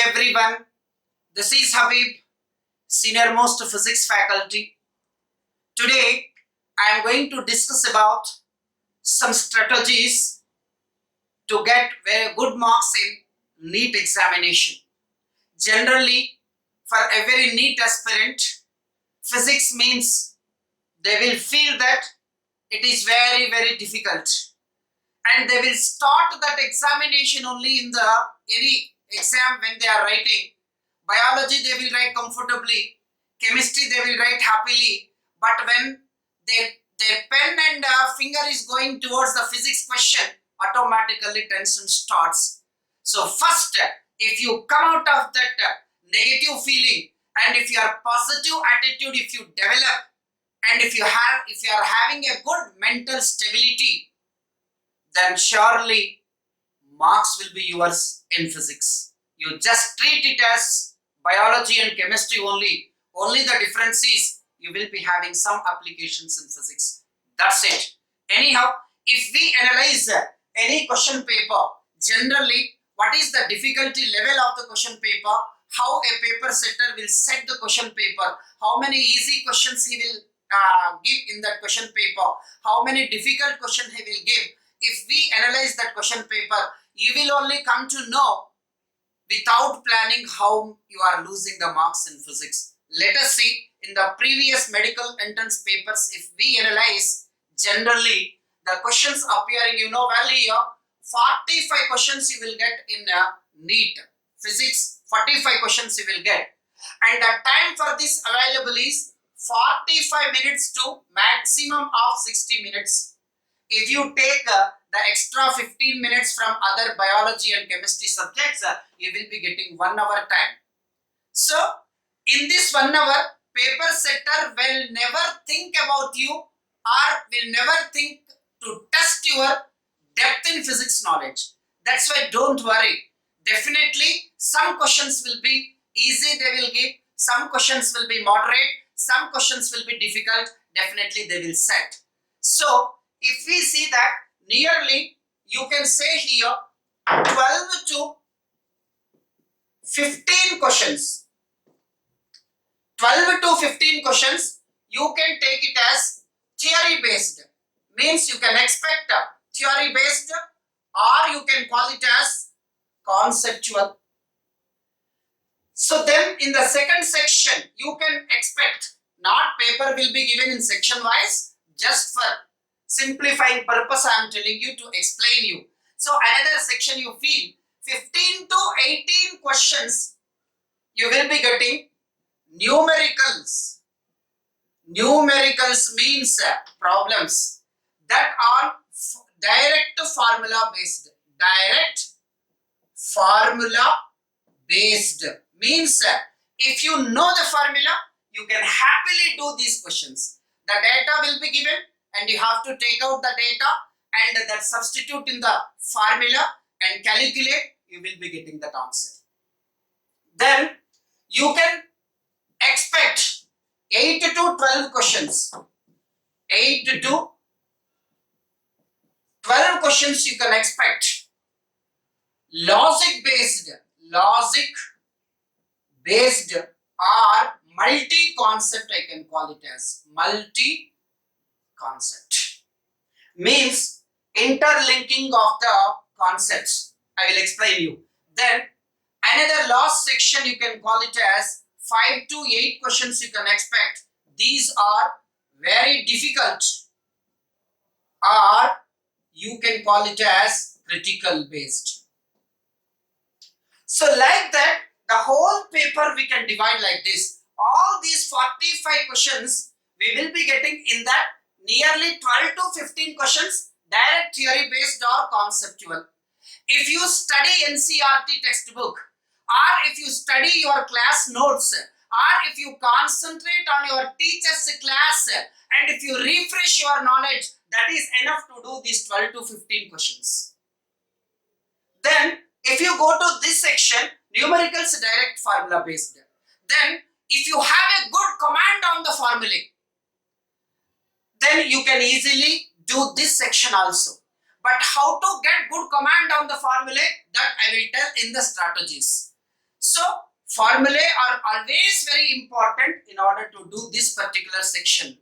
everyone. This is Habib, senior most physics faculty. Today I am going to discuss about some strategies to get very good marks in NEET examination. Generally, for every NEET aspirant, physics means they will feel that it is very difficult, and they will start that examination only in the any exam when they are writing. Biology they will write comfortably, chemistry they will write happily, but when their pen and finger is going towards the physics question, automatically tension starts. So first, if you come out of that negative feeling, and if you are positive attitude, if you develop, and if you are having a good mental stability, then surely marks will be yours in physics. You just treat it as biology and chemistry only. Only the difference is you will be having some applications in physics. That's it. Anyhow, if we analyze any question paper, generally what is the difficulty level of the question paper, how a paper setter will set the question paper, how many easy questions he will give in that question paper, how many difficult questions he will give. If we analyze that question paper, you will only come to know without planning how you are losing the marks in physics. Let us see in the previous medical entrance papers, if we analyze, generally the questions appearing, well here, 45 questions you will get in NEET physics, 45 questions you will get, and the time for this available is 45 minutes to maximum of 60 minutes. If you take the extra 15 minutes from other biology and chemistry subjects, you will be getting 1 hour time. So in this 1 hour, paper setter will never think about you, or will never think to test your depth in physics knowledge. That's why don't worry. Definitely some questions will be easy, they will give, some questions will be moderate, some questions will be difficult, definitely they will set. So if we see that, nearly you can say here 12 to 15 questions. 12 to 15 questions you can take it as theory based. Means you can expect theory based, or you can call it as conceptual. So then in the second section you can expect, not paper will be given in section wise, just for simplifying purpose I am telling you to explain you. So another section you feel 15 to 18 questions you will be getting numericals. Numericals means problems that are direct formula based. Direct formula based means if you know the formula, you can happily do these questions. The data will be given, and you have to take out the data and that substitute in the formula and calculate, you will be getting that answer. Then you can expect 8 to 12 questions. 8 to 12 questions you can expect. Logic based or multi-concept, I can call it as multi-concept. Means interlinking of the concepts. I will explain you. Then another last section you can call it as 5 to 8 questions you can expect. These are very difficult, or you can call it as critical based. So like that, the whole paper we can divide like this. All these 45 questions we will be getting in that nearly 12 to 15 questions direct theory based or conceptual. If you study NCERT textbook, or if you study your class notes, or if you concentrate on your teacher's class, and if you refresh your knowledge, that is enough to do these 12 to 15 questions. Then if you go to this section, numericals direct formula based, then if you have a good command on the formula, then you can easily do this section also. But how to get good command on the formula, that I will tell in the strategies. So formulae are always very important in order to do this particular section.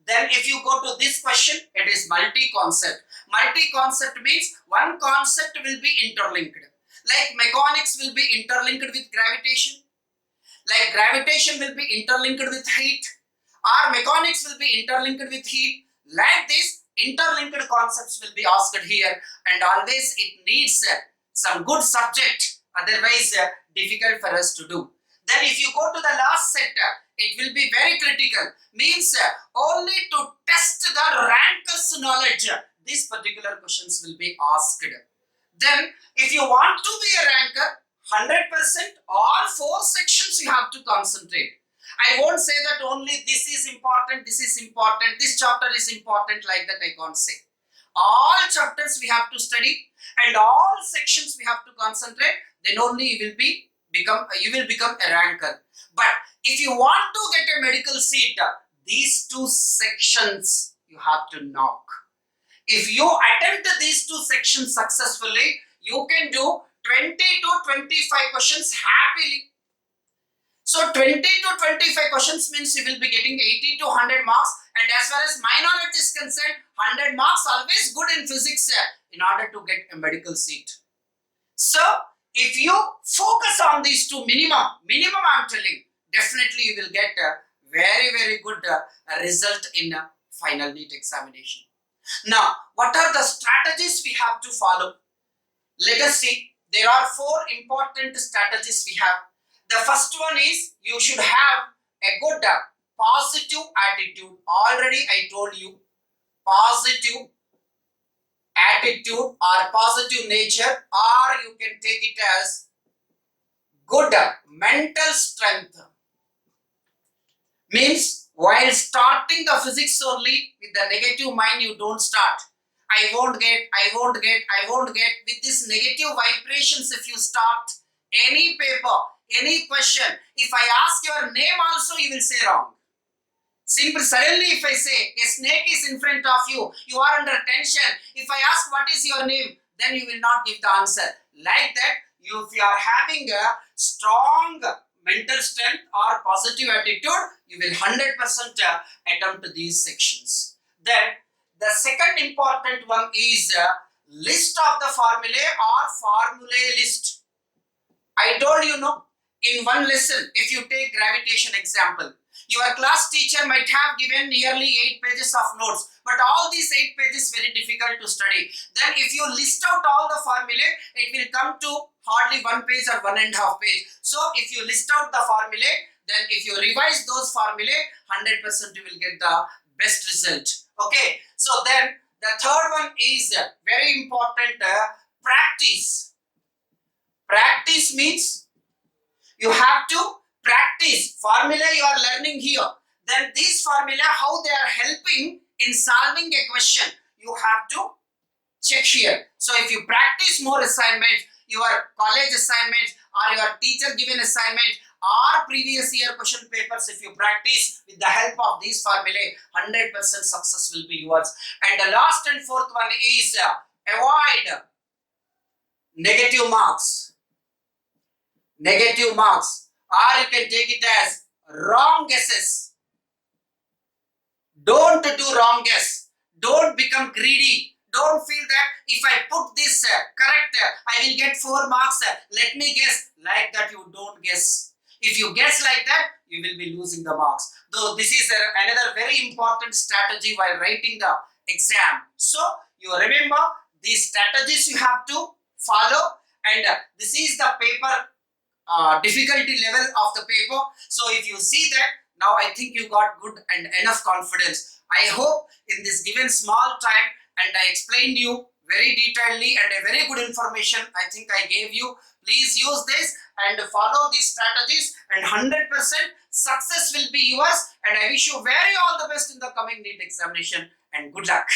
Then if you go to this question, it is multi-concept. Multi-concept means one concept will be interlinked. Like mechanics will be interlinked with gravitation. Like gravitation will be interlinked with heat. Or mechanics will be interlinked with heat. Like this, interlinked concepts will be asked here. And always it needs some good subject. Otherwise, difficult for us to do. Then if you go to the last set, it will be very critical. Means only to test the ranker's knowledge, these particular questions will be asked. Then if you want to be a ranker, 100% all 4 sections you have to concentrate. I won't say that only this is important, this chapter is important, like that I can't say. All chapters we have to study and all sections we have to concentrate, then only you will become a ranker. But if you want to get a medical seat, these 2 sections you have to knock. If you attempt these 2 sections successfully, you can do 20 to 25 questions happily. So 20 to 25 questions means you will be getting 80 to 100 marks, and as far as my knowledge is concerned, 100 marks always good in physics in order to get a medical seat. So if you focus on these 2 minimum I'm telling, definitely you will get a very good result in a final NEET examination. Now, what are the strategies we have to follow? Let us see. There are 4 important strategies we have. The first one is you should have a good positive attitude. Already I told you, positive attitude or positive nature, or you can take it as good mental strength. Means while starting the physics only with the negative mind, you don't start. I won't get. With these negative vibrations, if you start any paper, any question, if I ask your name also, you will say wrong. Simple. Suddenly if I say a snake is in front of you, you are under tension. If I ask what is your name, then you will not give the answer. Like that, if you are having a strong mental strength or positive attitude, you will 100% attempt these sections. Then the second important one is list of the formulae or formulae list. I told you, in one lesson, if you take gravitation example, your class teacher might have given nearly 8 pages of notes, but all these 8 pages very difficult to study. Then if you list out all the formulae, it will come to hardly 1 page or 1.5 page. So if you list out the formulae, then if you revise those formulae, 100% you will get the best result. Okay, so then the third one is very important, practice. Practice means you have to practice formula you are learning here. Then these formula, how they are helping in solving a question, you have to check here. So if you practice more assignments, your college assignments or your teacher given assignments or previous year question papers, if you practice with the help of these formulae, 100% success will be yours. And the last and fourth one is avoid negative marks. Negative marks, or you can take it as wrong guesses. Don't do wrong guess. Don't become greedy. Don't feel that if I put this correct, I will get 4 marks. Let me guess. Like that, you don't guess. If you guess like that, you will be losing the marks. Though this is another very important strategy while writing the exam. So you remember these strategies you have to follow, and this is the paper difficulty level of the paper. So if you see that, now I think you got good and enough confidence. I hope in this given small time, and I explained you very detailedly and a very good information I think I gave you. Please use this and follow these strategies, and 100% success will be yours. And I wish you very all the best in the coming NEET examination, and good luck.